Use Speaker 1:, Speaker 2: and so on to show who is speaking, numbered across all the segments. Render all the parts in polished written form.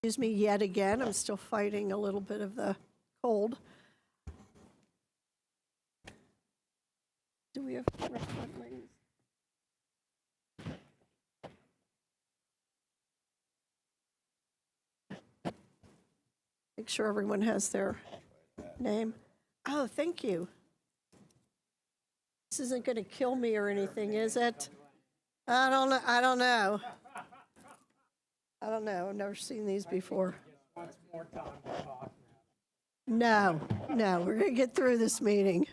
Speaker 1: Excuse me yet again. I'm still fighting a little bit of the cold. Do we have wetlands? Make sure everyone has their name. Oh, thank you. This isn't going to kill me or anything, is it? I don't know. I don't know. I've never seen these before. No, we're going to get through this meeting.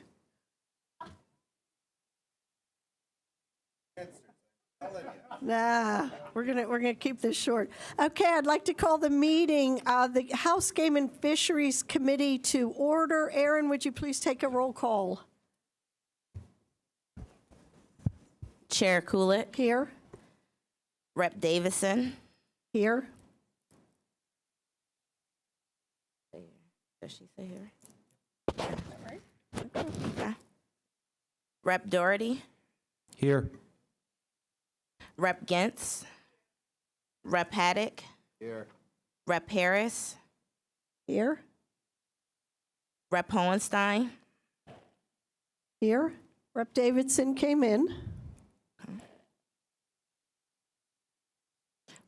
Speaker 1: Nah, we're gonna keep this short. Okay, I'd like to call the meeting, the House Game and Fisheries Committee to order. Aaron, would you please take a roll call?
Speaker 2: Chair Kulik,
Speaker 1: Here.
Speaker 2: Rep Davison.
Speaker 1: Here.
Speaker 2: Does she say here? Okay. Rep Doherty,
Speaker 3: Here.
Speaker 2: Rep Gentz, Rep Haddock,
Speaker 3: Here.
Speaker 2: Rep Harris,
Speaker 1: Here.
Speaker 2: Rep Hohenstein,
Speaker 1: Here. Rep Davidson came in.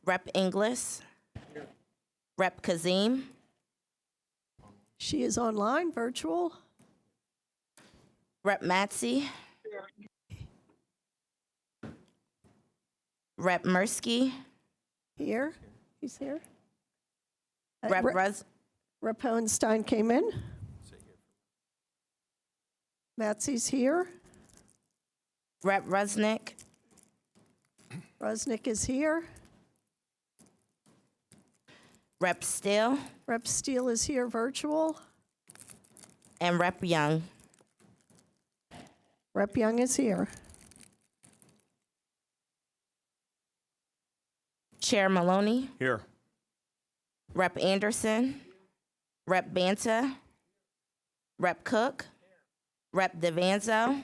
Speaker 2: Rep Inglis, Rep Kazim,
Speaker 1: She is online, virtual.
Speaker 2: Rep Matsey, Rep Mirsky,
Speaker 1: Here. He's here.
Speaker 2: Rep
Speaker 1: Rep Hohenstein came in. Matsey's here.
Speaker 2: Rep Rusnick,
Speaker 1: Rusnick is here.
Speaker 2: Rep Steele,
Speaker 1: Rep Steele is here, virtual.
Speaker 2: and Rep Young.
Speaker 1: Rep Young is here.
Speaker 2: Chair Maloney,
Speaker 3: Here.
Speaker 2: Rep Anderson, Rep Banta, Rep Cook, Rep DeVanzo,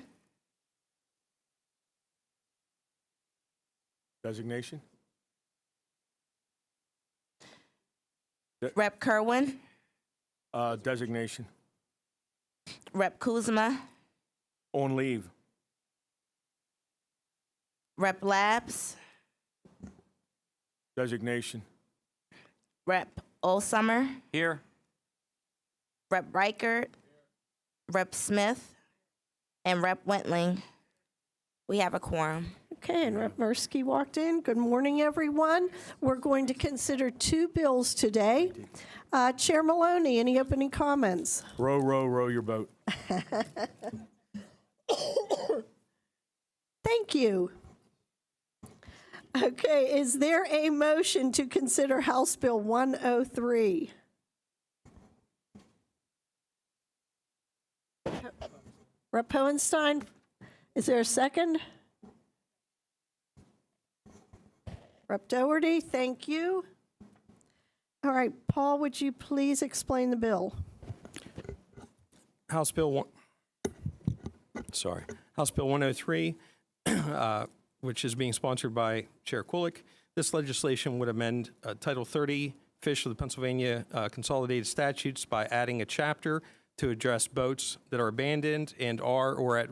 Speaker 3: Designation?
Speaker 2: Rep Kerwin,
Speaker 3: Designation.
Speaker 2: Rep Kuzma,
Speaker 3: On leave.
Speaker 2: Rep Labs,
Speaker 3: Designation.
Speaker 2: Rep Olsummer,
Speaker 3: Here.
Speaker 2: Rep Reichert, Rep Smith, and Rep Wentling. We have a quorum.
Speaker 1: Okay, and Rep Mirsky walked in. Good morning, everyone. We're going to consider two bills today. Chair Maloney, any opening comments?
Speaker 3: Row, row, row your boat.
Speaker 1: Thank you. Okay, is there a motion to consider House Bill 103? Rep Hohenstein, is there a second? Rep Doherty, thank you. All right, Paul, would you please explain the bill?
Speaker 4: House Bill 103, which is being sponsored by Chair Kulik. This legislation would amend Title 30 Fish of the Pennsylvania Consolidated Statutes by adding a chapter to address boats that are abandoned and are at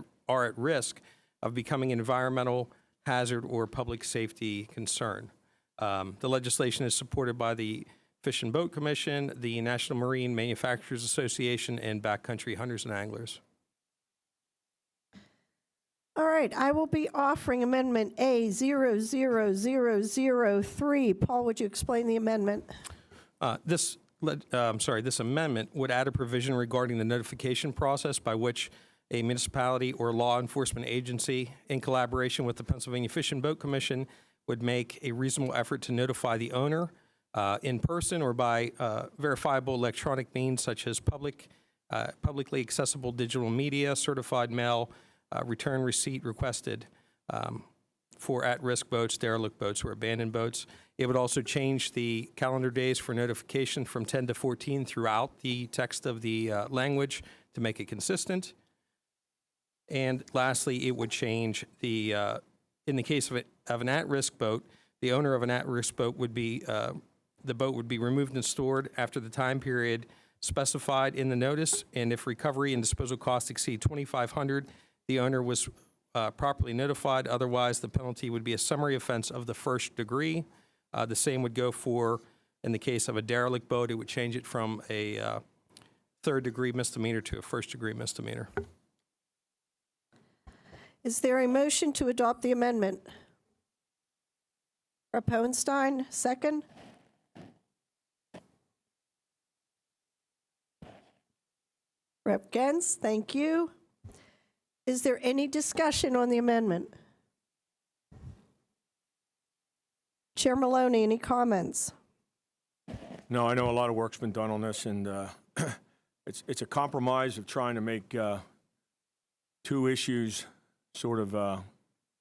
Speaker 4: risk of becoming an environmental hazard or public safety concern. The legislation is supported by the Fish and Boat Commission, the National Marine Manufacturers Association, and Backcountry Hunters and Anglers.
Speaker 1: All right, I will be offering Amendment A00003. Paul, would you explain the amendment?
Speaker 4: This amendment would add a provision regarding the notification process by which a municipality or law enforcement agency, in collaboration with the Pennsylvania Fish and Boat Commission, would make a reasonable effort to notify the owner in person or by verifiable electronic means such as publicly accessible digital media, certified mail, return receipt requested for at-risk boats, derelict boats, or abandoned boats. It would also change the calendar days for notification from 10 to 14 throughout the text of the language to make it consistent. And lastly, it would change the, in the case of an at-risk boat, the owner of an at-risk boat would be the boat would be removed and stored after the time period specified in the notice, and if recovery and disposal costs exceed $2,500, the owner was properly notified. Otherwise, the penalty would be a summary offense of the first degree. The same would go for, in the case of a derelict boat, it would change it from a third-degree misdemeanor to a first-degree misdemeanor.
Speaker 1: Is there a motion to adopt the amendment? Rep. Hohenstein, second. Rep. Gens, thank you. Is there any discussion on the amendment? Chair Maloney, any comments?
Speaker 3: No, I know a lot of work's been done on this, and it's a compromise of trying to make two issues sort of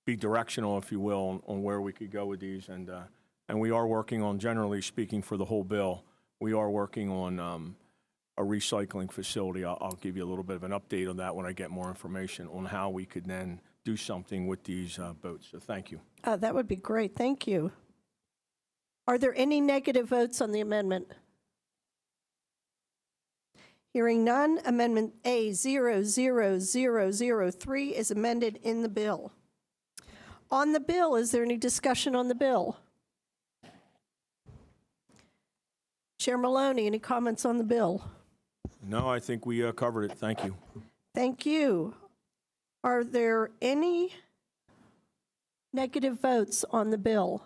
Speaker 3: be directional, if you will, on where we could go with these. And we are working on, generally speaking, for the whole bill, we are working on a recycling facility. I'll give you a little bit of an update on that when I get more information on how we could then do something with these boats. So thank you.
Speaker 1: That would be great, thank you. Are there any negative votes on the amendment? Hearing none, Amendment A00003 is amended in the bill. On the bill, is there any discussion on the bill? Chair Maloney, any comments on the bill?
Speaker 3: No, I think we covered it. Thank you.
Speaker 1: Thank you. Are there any negative votes on the bill?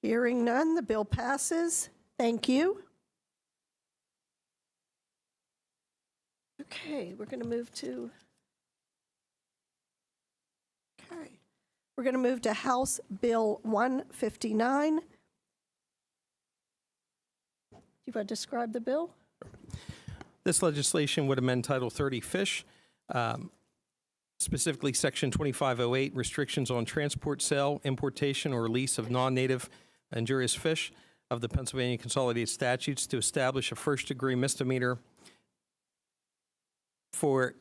Speaker 1: Hearing none, the bill passes. Thank you. Okay, we're going to move to House Bill 159. Do you want to describe the bill?
Speaker 4: This legislation would amend Title 30 Fish, specifically Section 2508, restrictions on transport, sale, importation, or release of non-native injurious fish of the Pennsylvania Consolidated Statutes to establish a first-degree misdemeanor for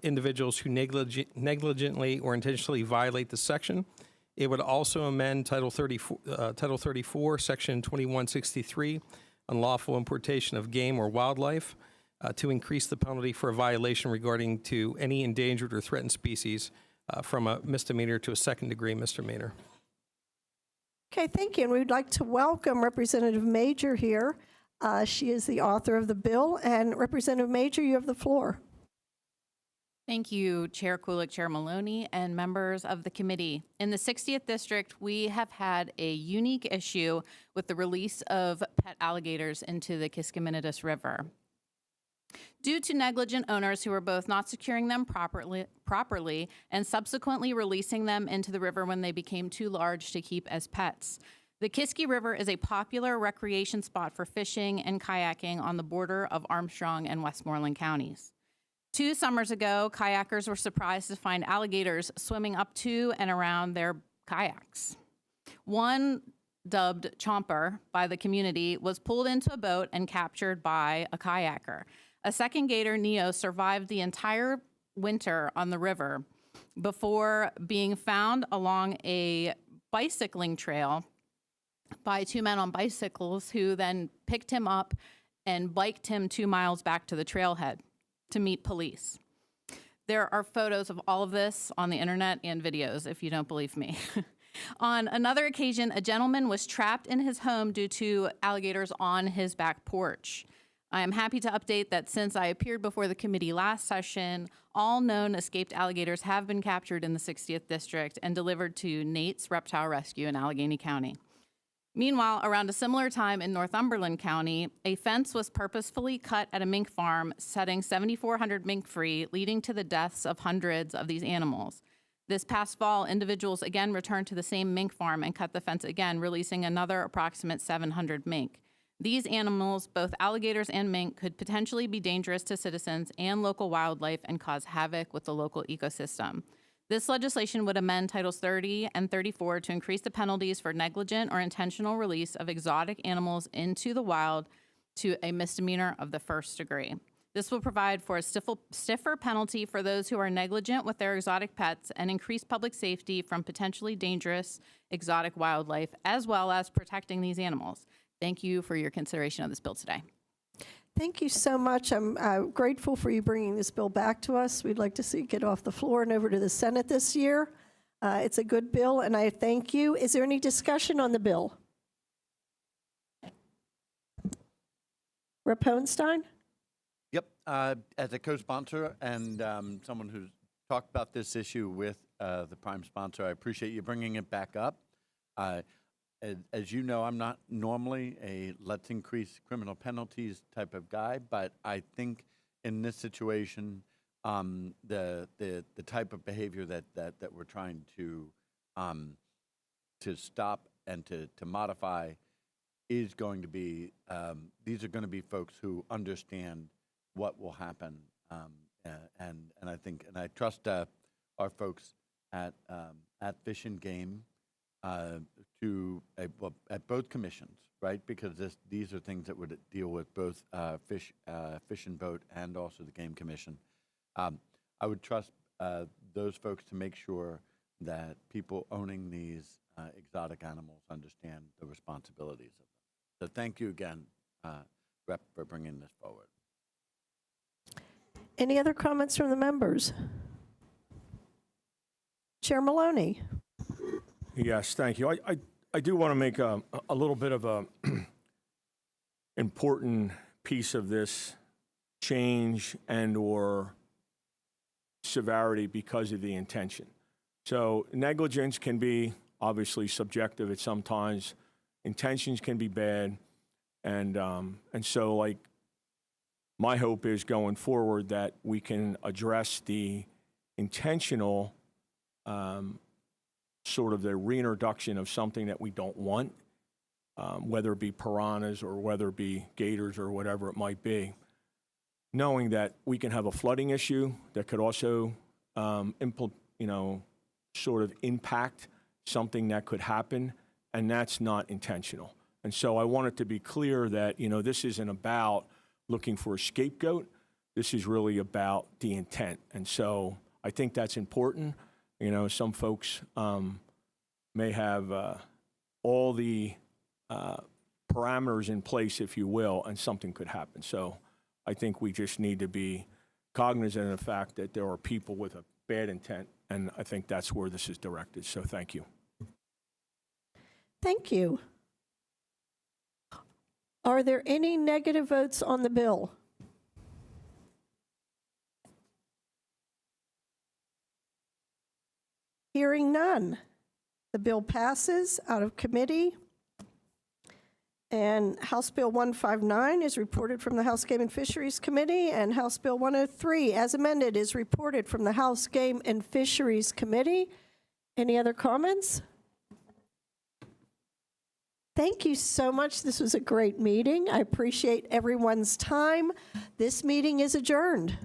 Speaker 4: individuals who negligently or intentionally violate the section. It would also amend Title 34, Section 2163, unlawful importation of game or wildlife, to increase the penalty for a violation regarding to any endangered or threatened species from a misdemeanor to a second-degree misdemeanor.
Speaker 1: Okay, thank you. And we'd like to welcome Representative Major here. She is the author of the bill. And Representative Major, you have the floor.
Speaker 5: Thank you, Chair Kulik, Chair Maloney, and members of the committee. In the 60th District, we have had a unique issue with the release of pet alligators into the Kiskiminetas River. Due to negligent owners who were both not securing them properly and subsequently releasing them into the river when they became too large to keep as pets. The Kiski River is a popular recreation spot for fishing and kayaking on the border of Armstrong and Westmoreland counties. 2 summers ago, kayakers were surprised to find alligators swimming up to and around their kayaks. One, dubbed Chomper by the community, was pulled into a boat and captured by a kayaker. A second gator, Neo, survived the entire winter on the river before being found along a bicycling trail by 2 men on bicycles who then picked him up and biked him 2 miles back to the trailhead to meet police. There are photos of all of this on the internet and videos, if you don't believe me. On another occasion, a gentleman was trapped in his home due to alligators on his back porch. I am happy to update that since I appeared before the committee last session, all known escaped alligators have been captured in the 60th District and delivered to Nate's Reptile Rescue in Allegheny County. Meanwhile, around a similar time in Northumberland County, a fence was purposefully cut at a mink farm, setting 7,400 mink free, leading to the deaths of hundreds of these animals. This past fall, individuals again returned to the same mink farm and cut the fence again, releasing another approximate 700 mink. These animals, both alligators and mink, could potentially be dangerous to citizens and local wildlife and cause havoc with the local ecosystem. This legislation would amend Titles 30 and 34 to increase the penalties for negligent or intentional release of exotic animals into the wild to a misdemeanor of the first degree. This will provide for a stiffer penalty for those who are negligent with their exotic pets and increase public safety from potentially dangerous exotic wildlife, as well as protecting these animals. Thank you for your consideration of this bill today.
Speaker 1: Thank you so much. I'm grateful for you bringing this bill back to us. We'd like to see it get off the floor and over to the Senate this year. It's a good bill, and I thank you. Is there any discussion on the bill? Rep. Hohenstein?
Speaker 6: Yep. As a co-sponsor and someone who's talked about this issue with the prime sponsor, I appreciate you bringing it back up. As you know, I'm not normally a let's increase criminal penalties type of guy, but I think in this situation, the type of behavior that we're trying to stop and to modify is going to be, these are going to be folks who understand what will happen, and I think, and I trust our folks at Fish and Game at both commissions, right? Because these are things that would deal with both Fish and Boat and also the Game Commission. I would trust those folks to make sure that people owning these exotic animals understand the responsibilities of them. So thank you again, Rep, for bringing this forward.
Speaker 1: Any other comments from the members? Chair Maloney?
Speaker 3: Yes, thank you. I do want to make a little bit of a important piece of this change and or severity because of the intention. So negligence can be obviously subjective at some times. Intentions can be bad, and so like my hope is going forward that we can address the intentional sort of the reintroduction of something that we don't want, whether it be piranhas or whether it be gators or whatever it might be, knowing that we can have a flooding issue that could also sort of impact something that could happen, and that's not intentional. And so I want it to be clear that, this isn't about looking for a scapegoat. This is really about the intent. And so I think that's important. Some folks may have all the parameters in place, if you will, and something could happen. So I think we just need to be cognizant of the fact that there are people with a bad intent, and I think that's where this is directed. So thank you.
Speaker 1: Thank you. Are there any negative votes on the bill? Hearing none. The bill passes out of committee. And House Bill 159 is reported from the House Game and Fisheries Committee, and House Bill 103, as amended, is reported from the House Game and Fisheries Committee. Any other comments? Thank you so much. This was a great meeting. I appreciate everyone's time. This meeting is adjourned.